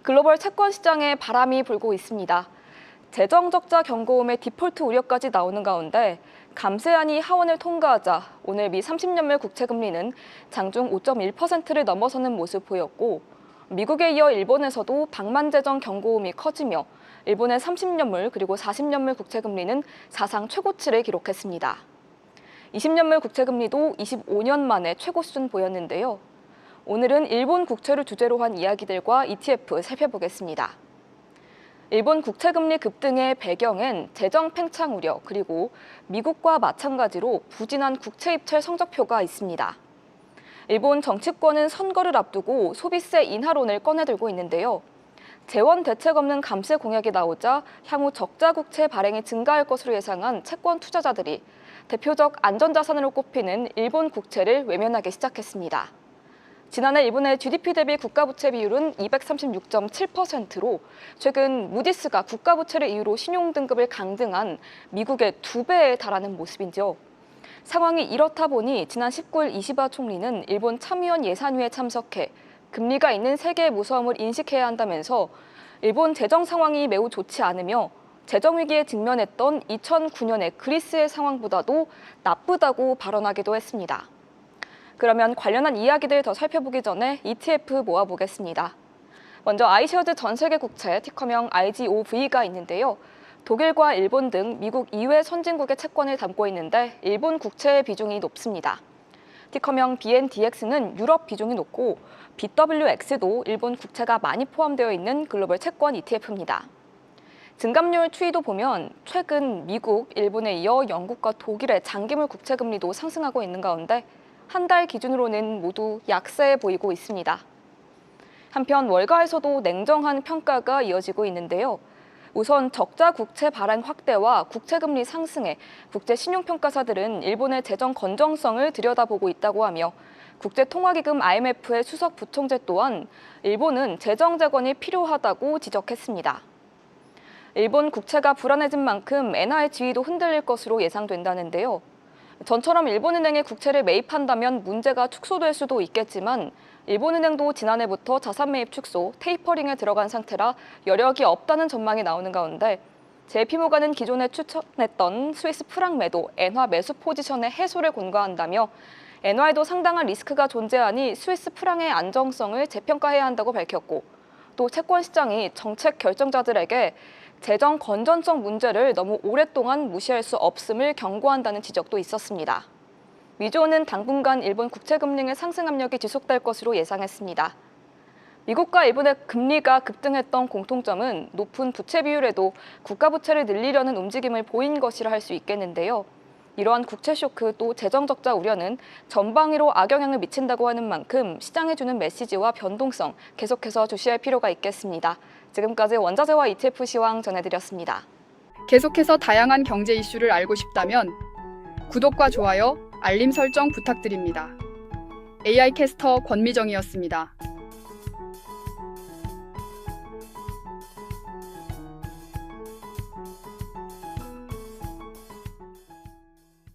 글로벌 채권 시장에 바람이 불고 있습니다. 재정 적자 경고음의 디폴트 우려까지 나오는 가운데 감세안이 하원을 통과하자 오늘 미 30년물 국채금리는 장중 5.1%를 넘어서는 모습 보였고 미국에 이어 일본에서도 방만 재정 경고음이 커지며 일본의 30년물 그리고 40년물 국채금리는 사상 최고치를 기록했습니다. 20년물 국채금리도 25년 만에 최고 수준 보였는데요. 오늘은 일본 국채를 주제로 한 이야기들과 ETF 살펴보겠습니다. 일본 국채금리 급등의 배경엔 재정 팽창 우려 그리고 미국과 마찬가지로 부진한 국채 입찰 성적표가 있습니다. 일본 정치권은 선거를 앞두고 소비세 인하론을 꺼내들고 있는데요. 재원 대책 없는 감세 공약이 나오자 향후 적자 국채 발행이 증가할 것으로 예상한 채권 투자자들이 대표적 안전자산으로 꼽히는 일본 국채를 외면하기 시작했습니다. 지난해 일본의 GDP 대비 국가부채 비율은 236.7%로 최근 무디스가 국가부채를 이유로 신용등급을 강등한 미국의 2배에 달하는 모습인지요. 상황이 이렇다 보니 지난 19일 이시바 총리는 일본 참의원 예산위에 참석해 금리가 있는 세계의 무서움을 인식해야 한다면서 일본 재정 상황이 매우 좋지 않으며 재정 위기에 직면했던 2009년의 그리스의 상황보다도 나쁘다고 발언하기도 했습니다. 그러면 관련한 이야기들 더 살펴보기 전에 ETF 모아보겠습니다. 먼저 아이쉐어즈 전세계 국채 티커명 IGOV가 있는데요. 독일과 일본 등 미국 이외 선진국의 채권을 담고 있는데 일본 국채의 비중이 높습니다. 티커명 BNDX는 유럽 비중이 높고 BWX도 일본 국채가 많이 포함되어 있는 글로벌 채권 ETF입니다. 증감률 추이도 보면 최근 미국, 일본에 이어 영국과 독일의 장기물 국채금리도 상승하고 있는 가운데 한 달 기준으로는 모두 약세에 보이고 있습니다. 한편 월가에서도 냉정한 평가가 이어지고 있는데요. 우선 적자 국채 발행 확대와 국채금리 상승에 국제신용평가사들은 일본의 재정 건전성을 들여다보고 있다고 하며 국제통화기금 IMF의 수석 부총재 또한 일본은 재정 재건이 필요하다고 지적했습니다. 일본 국채가 불안해진 만큼 엔화의 지위도 흔들릴 것으로 예상된다는데요. 전처럼 일본은행의 국채를 매입한다면 문제가 축소될 수도 있겠지만 일본은행도 지난해부터 자산 매입 축소, 테이퍼링에 들어간 상태라 여력이 없다는 전망이 나오는 가운데 JP모간은 기존에 추천했던 스위스 프랑 매도, 엔화 매수 포지션의 해소를 권고한다며 엔화에도 상당한 리스크가 존재하니 스위스 프랑의 안정성을 재평가해야 한다고 밝혔고 또 채권 시장이 정책 결정자들에게 재정 건전성 문제를 너무 오랫동안 무시할 수 없음을 경고한다는 지적도 있었습니다. 미조는 당분간 일본 국채금리의 상승 압력이 지속될 것으로 예상했습니다. 미국과 일본의 금리가 급등했던 공통점은 높은 부채 비율에도 국가부채를 늘리려는 움직임을 보인 것이라 할 수 있겠는데요. 이러한 국채 쇼크 또 재정 적자 우려는 전방위로 악영향을 미친다고 하는 만큼 시장에 주는 메시지와 변동성 계속해서 주시할 필요가 있겠습니다. 지금까지 원자재와 ETF 시황 전해드렸습니다. 계속해서 다양한 경제 이슈를 알고 싶다면 구독과 좋아요, 알림 설정 부탁드립니다. AI 캐스터 권미정이었습니다.